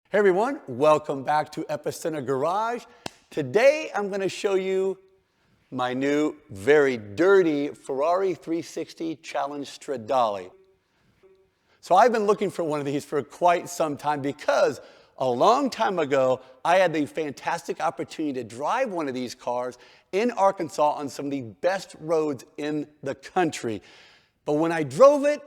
Hey everyone, welcome back to Epicenter Garage. Today I'm going to show you my new, very dirty Ferrari 360 Challenge Stradale. So I've been looking for one of these for quite some time because a long time ago I had the fantastic opportunity to drive one of these cars in Arkansas on some of the best roads in the country. But when I drove it,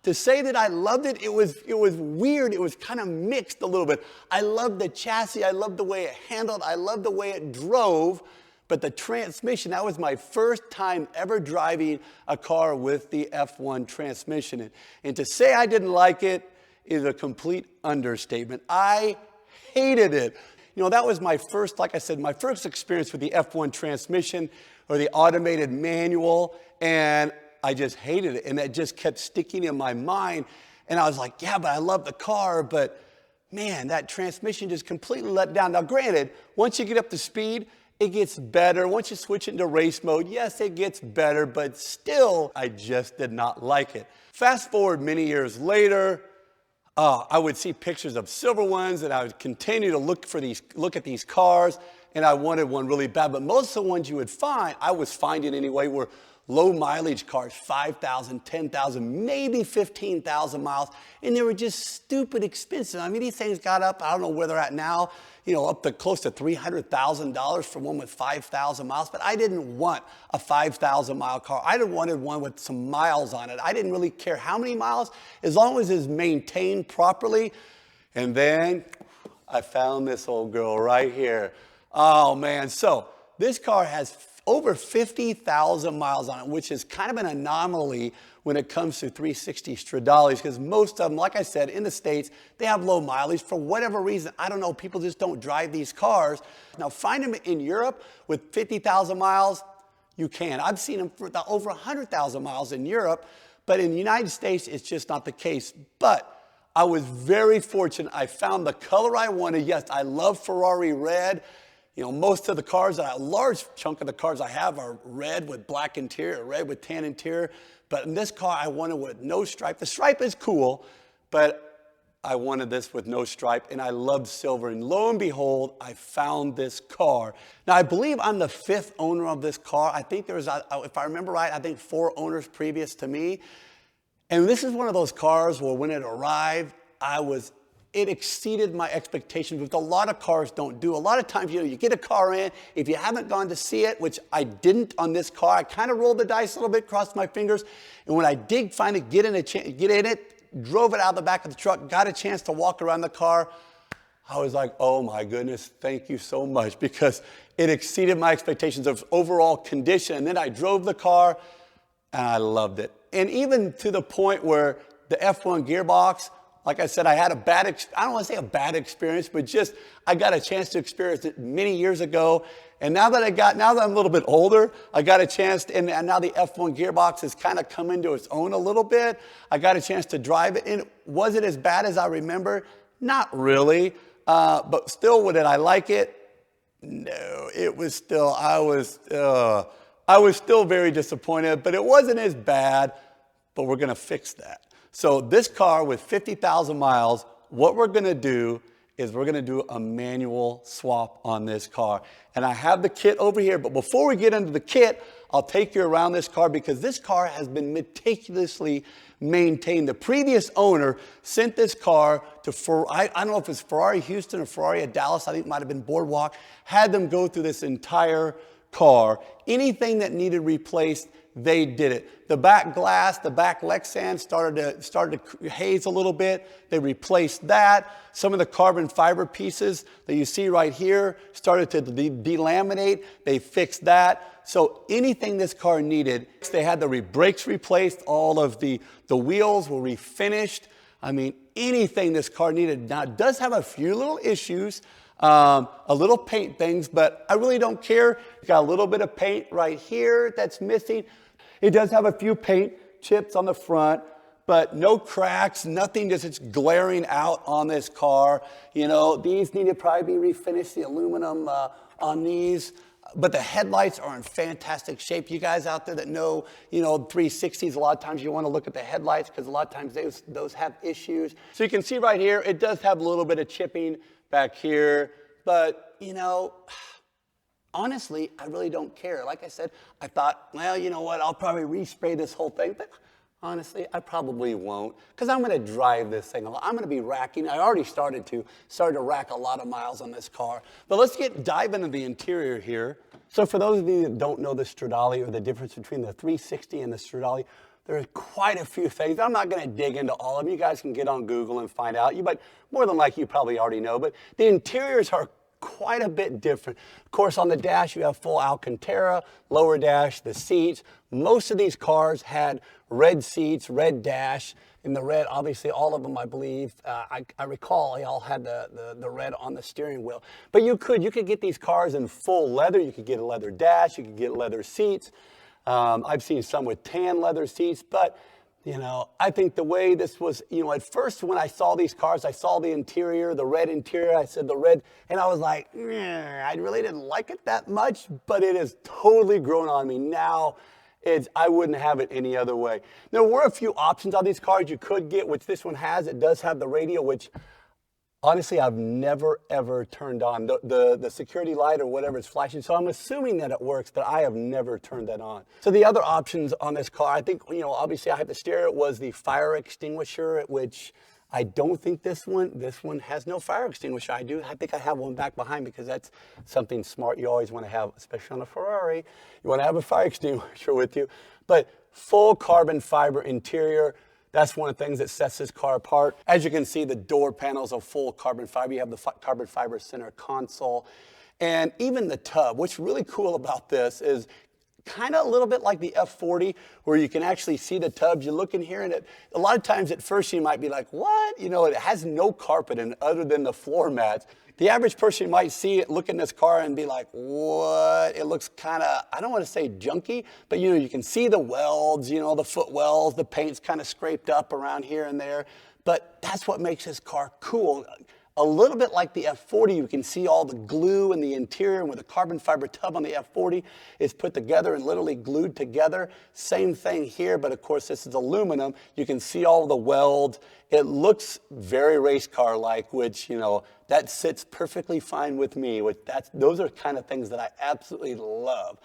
to say that I loved it, it was weird. It was kind of mixed a little bit. I loved the chassis. I loved the way it handled. I loved the way it drove. But the transmission, that was my first time ever driving a car with the F1 transmission. And to say I didn't like it is a complete understatement. I hated it. You know, that was my first, like I said, my first experience with the F1 transmission or the automated manual. And I just hated it, and that just kept sticking in my mind. And I was like, yeah, but I love the car, but man, that transmission just completely let down. Now, granted, once you get up to speed, it gets better. Once you switch into race mode, yes, it gets better, but still, I just did not like it. Fast forward many years later, I would see pictures of silver ones, and I would continue to look at these cars, and I wanted one really bad. But most of the ones you would find, I was finding anyway, were low mileage cars, 5,000, 10,000, maybe 15,000 miles, and they were just stupid expensive. I mean, these things got up, I don't know where they're at now, you know, up to close to $300,000 for one with 5,000 miles, but I didn't want a 5,000 mile car. I wanted one with some miles on it. I didn't really care how many miles, as long as it's maintained properly. And then I found this old girl right here. Oh man, so this car has over 50,000 miles on it, which is kind of an anomaly when it comes to 360 Stradales, because most of them, like I said, in the States, they have low mileage for whatever reason. I don't know, people just don't drive these cars. Now, find them in Europe with 50,000 miles, you can. I've seen them for over 100,000 miles in Europe, but in the United States, it's just not the case. But I was very fortunate. I found the color I wanted. Yes, I love Ferrari red. You know, most of the cars, a large chunk of the cars I have are red with black interior, red with tan interior. But in this car, I wanted with no stripe. The stripe is cool, but I wanted this with no stripe, and I loved silver. And lo and behold, I found this car. Now, I believe I'm the 5th owner of this car. I think there was, if I remember right, I think 4 owners previous to me. And this is one of those cars where when it arrived, it exceeded my expectations, which a lot of cars don't do. A lot of times, you know, you get a car in, if you haven't gone to see it, which I didn't on this car, I kind of rolled the dice a little bit, crossed my fingers, and when I did finally get in it, drove it out of the back of the truck, got a chance to walk around the car, I was like, oh my goodness, thank you so much, because it exceeded my expectations of overall condition. And then I drove the car, and I loved it. And even to the point where the F1 gearbox, like I said, I had I don't want to say a bad experience, but just I got a chance to experience it many years ago. And now that I'm a little bit older, I got a chance, and now the F1 gearbox has kind of come into its own a little bit. I got a chance to drive it, and was it as bad as I remember? Not really, but still, did I like it? No, it was still, I was still very disappointed, but it wasn't as bad, but we're going to fix that. So this car with 50,000 miles, what we're going to do is we're going to do a manual swap on this car. And I have the kit over here, but before we get into the kit, I'll take you around this car because this car has been meticulously maintained. The previous owner sent this car to, I don't know if it's Ferrari Houston or Ferrari at Dallas, I think it might have been Boardwalk, had them go through this entire car. Anything that needed replaced, they did it. The back glass, the back Lexan started to haze a little bit. They replaced that. Some of the carbon fiber pieces that you see right here started to delaminate. They fixed that. So anything this car needed, they had the brakes replaced. All of the wheels were refinished. I mean, anything this car needed. Now, it does have a few little issues. A little paint things, but I really don't care. It's got a little bit of paint right here that's missing. It does have a few paint chips on the front, but no cracks, nothing just it's glaring out on this car. You know, these need to probably be refinished, the aluminum on these. But the headlights are in fantastic shape. You guys out there that know, 360s, a lot of times you want to look at the headlights because a lot of times those have issues. So you can see right here, it does have a little bit of chipping back here. But, honestly, I really don't care. Like I said, I thought, well, you know what, I'll probably respray this whole thing. But honestly, I probably won't because I'm going to drive this thing a lot. I'm going to be racking. I already started to rack a lot of miles on this car. But let's dive into the interior here. So for those of you that don't know the Stradale or the difference between the 360 and the Stradale, there's quite a few things. I'm not going to dig into all of them. You guys can get on Google and find out. But more than likely, you probably already know. But the interiors are quite a bit different. Of course, on the dash, you have full Alcantara, lower dash, the seats. Most of these cars had red seats, red dash. In the red, obviously, all of them, I believe, I recall, they all had the red on the steering wheel. But you could get these cars in full leather. You could get a leather dash. You could get leather seats. I've seen some with tan leather seats, but I think the way this was, at first when I saw these cars, I saw the interior, the red interior, I said the red, and I was like, I really didn't like it that much, but it has totally grown on me. Now, I wouldn't have it any other way. There were a few options on these cars you could get, which this one has. It does have the radio, which honestly, I've never, ever turned on. The security light or whatever is flashing, so I'm assuming that it works, but I have never turned that on. So the other options on this car, I think, obviously I had to steer it, was the fire extinguisher, which I don't think this one has no fire extinguisher. I think I have one back behind because that's something smart you always want to have, especially on a Ferrari. You want to have a fire extinguisher with you. But full carbon fiber interior. That's one of the things that sets this car apart. As you can see, the door panels are full carbon fiber. You have the carbon fiber center console. And even the tub. What's really cool about this is kind of a little bit like the F40, where you can actually see the tubs. You look in here, and a lot of times at first you might be like, what? It has no carpet in it other than the floor mats. The average person might see it, look in this car and be like, what? It looks kind of, I don't want to say junky, but you can see the welds, the foot welds, the paint's kind of scraped up around here and there. But that's what makes this car cool. A little bit like the F40, you can see all the glue in the interior, and with the carbon fiber tub on the F40 is put together and literally glued together. Same thing here, but of course this is aluminum. You can see all the welds. It looks very race car-like, which, that sits perfectly fine with me. Those are kind of things that I absolutely love.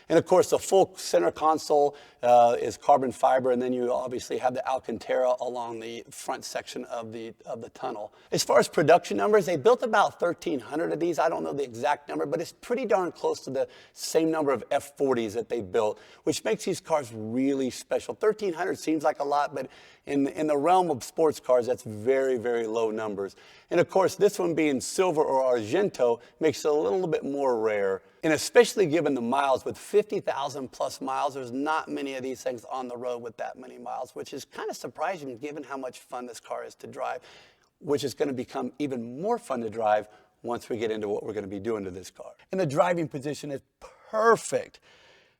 And of course, the full center console is carbon fiber, and then you obviously have the Alcantara along the front section of the tunnel. As far as production numbers, they built about 1,300 of these. I don't know the exact number, but it's pretty darn close to the same number of F40s that they built, which makes these cars really special. 1,300 seems like a lot, but in the realm of sports cars, that's very, very low numbers. And of course, this one being silver or argento makes it a little bit more rare. And especially given the miles, with 50,000 plus miles, there's not many of these things on the road with that many miles, which is kind of surprising given how much fun this car is to drive, which is going to become even more fun to drive once we get into what we're going to be doing to this car. And the driving position is perfect,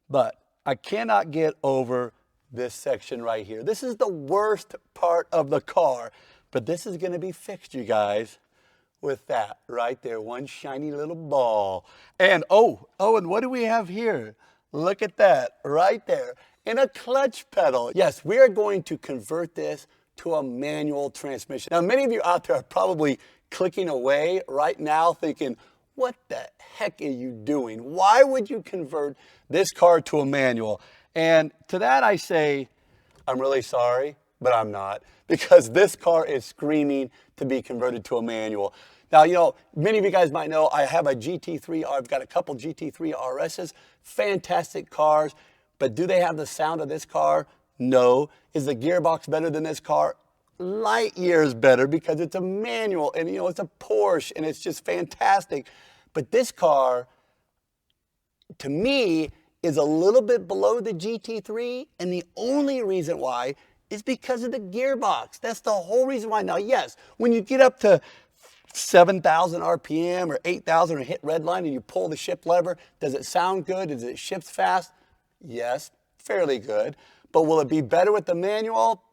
but I cannot get over this section right here. This is the worst part of the car, but this is going to be fixed, you guys, with that right there, one shiny little ball. And and what do we have here? Look at that right there, and a clutch pedal. Yes, we are going to convert this to a manual transmission. Now, many of you out there are probably clicking away right now thinking, what the heck are you doing? Why would you convert this car to a manual? And to that I say, I'm really sorry, but I'm not, because this car is screaming to be converted to a manual. Now, many of you guys might know I have a GT3, I've got a couple GT3 RSs, fantastic cars, but do they have the sound of this car? No. Is the gearbox better than this car? Light years better, because it's a manual, and it's a Porsche, and it's just fantastic. But this car, to me, is a little bit below the GT3, and the only reason why is because of the gearbox. That's the whole reason why. Now, yes, when you get up to 7,000 RPM or 8,000 or hit red line and you pull the shift lever, does it sound good? Does it shift fast? Yes, fairly good. But will it be better with the manual?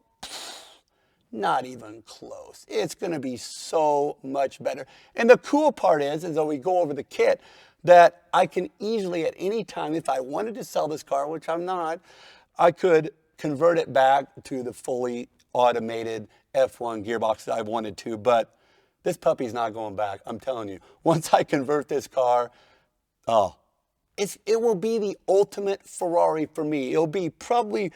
Not even close. It's going to be so much better. And the cool part is as we go over the kit, that I can easily at any time, if I wanted to sell this car, which I'm not, I could convert it back to the fully automated F1 gearbox that I wanted to, but this puppy's not going back, I'm telling you. Once I convert this car, it will be the ultimate Ferrari for me. It'll be probably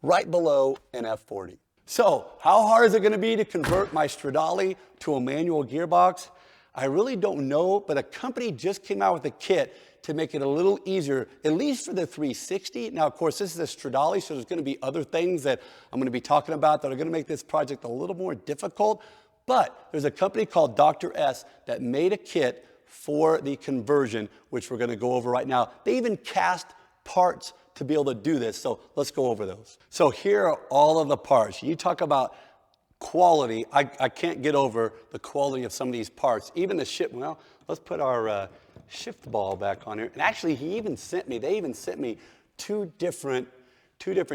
right below an F40. So how hard is it going to be to convert my Stradale to a manual gearbox? I really don't know, but a company just came out with a kit to make it a little easier, at least for the 360. Now, of course, this is a Stradale, so there's going to be other things that I'm going to be talking about that are going to make this project a little more difficult. But there's a company called Dr. S that made a kit for the conversion, which we're going to go over right now. They even cast parts to be able to do this, so let's go over those. So here are all of the parts. You talk about quality. I can't get over the quality of some of these parts. Even the shift, well, let's put our shift ball back on here. And actually, they even sent me two different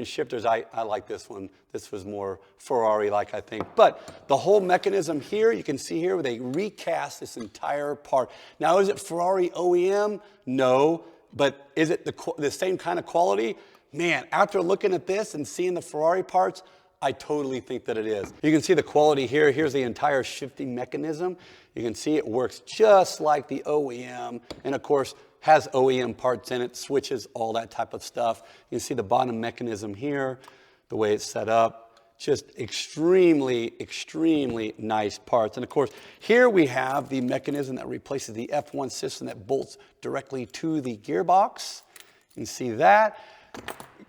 shifters. I like this one. This was more Ferrari-like, I think. But the whole mechanism here, you can see here where they recast this entire part. Now, is it Ferrari OEM? No. But is it the same kind of quality? Man, after looking at this and seeing the Ferrari parts, I totally think that it is. You can see the quality here. Here's the entire shifting mechanism. You can see it works just like the OEM, and of course has OEM parts in it, switches, all that type of stuff. You can see the bottom mechanism here, the way it's set up. Just extremely, extremely nice parts. And of course, here we have the mechanism that replaces the F1 system that bolts directly to the gearbox. You can see that.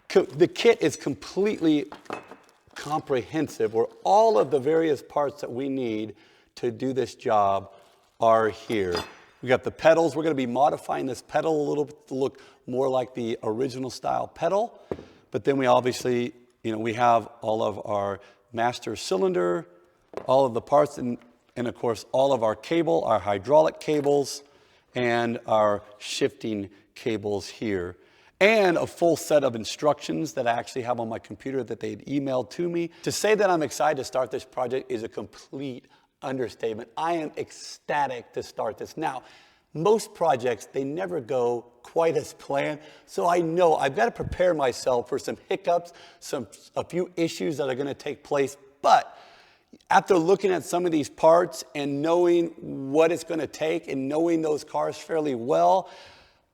The kit is completely comprehensive, where all of the various parts that we need to do this job are here. We got the pedals. We're going to be modifying this pedal a little bit to look more like the original style pedal. But then we obviously, we have all of our master cylinder, all of the parts, and of course all of our cable, our hydraulic cables, and our shifting cables here. And a full set of instructions that I actually have on my computer that they'd emailed to me. To say that I'm excited to start this project is a complete understatement. I am ecstatic to start this. Now, most projects, they never go quite as planned. So I know I've got to prepare myself for some hiccups, a few issues that are going to take place. But after looking at some of these parts and knowing what it's going to take and knowing those cars fairly well,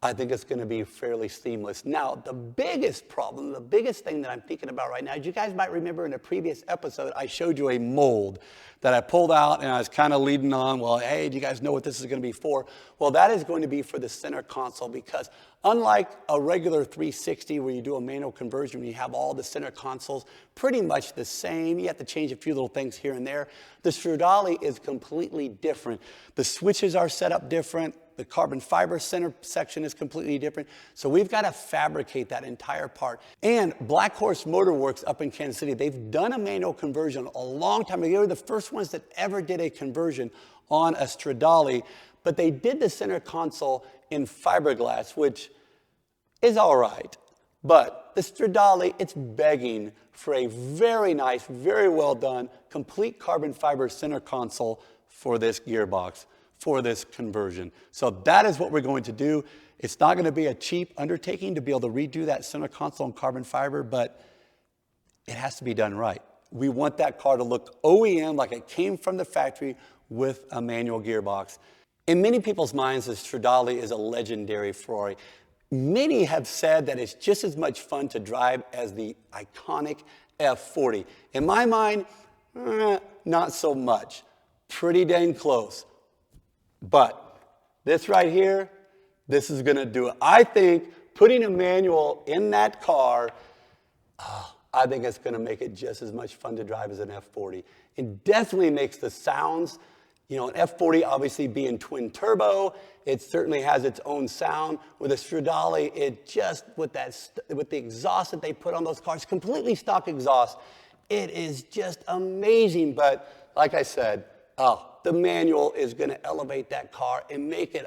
I think it's going to be fairly seamless. Now, the biggest problem, the biggest thing that I'm thinking about right now, as you guys might remember in a previous episode, I showed you a mold that I pulled out, and I was kind of leading on, well, hey, do you guys know what this is going to be for? Well, that is going to be for the center console, because unlike a regular 360 where you do a manual conversion, you have all the center consoles pretty much the same. You have to change a few little things here and there. The Stradale is completely different. The switches are set up different. The carbon fiber center section is completely different. So we've got to fabricate that entire part. And Black Horse Motor Works up in Kansas City, they've done a manual conversion a long time ago. They were the first ones that ever did a conversion on a Stradale, but they did the center console in fiberglass, which is all right. But the Stradale, it's begging for a very nice, very well done, complete carbon fiber center console for this gearbox, for this conversion. So that is what we're going to do. It's not going to be a cheap undertaking to be able to redo that center console in carbon fiber, but it has to be done right. We want that car to look OEM, like it came from the factory with a manual gearbox. In many people's minds, the Stradale is a legendary Ferrari. Many have said that it's just as much fun to drive as the iconic F40. In my mind, not so much. Pretty dang close. But this right here, this is going to do it. I think putting a manual in that car, I think it's going to make it just as much fun to drive as an F40. It definitely makes the sounds, an F40 obviously being twin turbo, it certainly has its own sound. With a Stradale, it just, with the exhaust that they put on those cars, completely stock exhaust, it is just amazing. But like I said, the manual is going to elevate that car and make it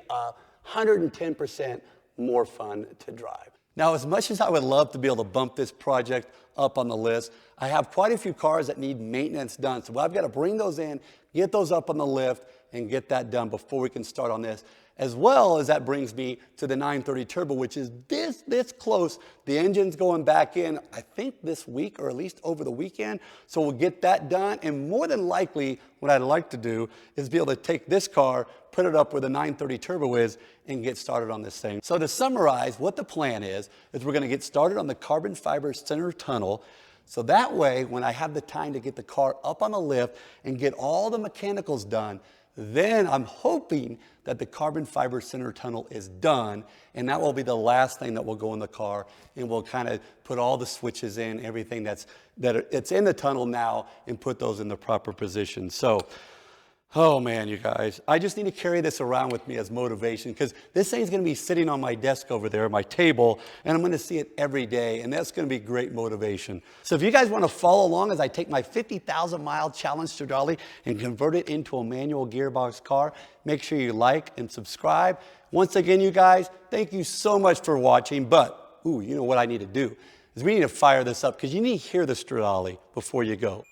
110% more fun to drive. Now, as much as I would love to be able to bump this project up on the list, I have quite a few cars that need maintenance done. So I've got to bring those in, get those up on the lift, and get that done before we can start on this. As well as that brings me to the 930 Turbo, which is this close. The engine's going back in, I think this week or at least over the weekend. So we'll get that done. And more than likely, what I'd like to do is be able to take this car, put it up where the 930 Turbo is, and get started on this thing. So to summarize, what the plan is we're gonna get started on the carbon fiber center tunnel. So that way, when I have the time to get the car up on the lift and get all the mechanicals done, then I'm hoping that the carbon fiber center tunnel is done, and that will be the last thing that will go in the car, and we'll kind of put all the switches in, everything it's in the tunnel now, and put those in the proper position. So, oh man, you guys, I just need to carry this around with me as motivation, because this thing's going to be sitting on my desk over there, my table, and I'm going to see it every day, and that's going to be great motivation. So if you guys want to follow along as I take my 50,000 mile challenge Stradale and convert it into a manual gearbox car, make sure you like and subscribe. Once again, you guys, thank you so much for watching, but, you know what I need to do is we need to fire this up, because you need to hear the Stradale before you go.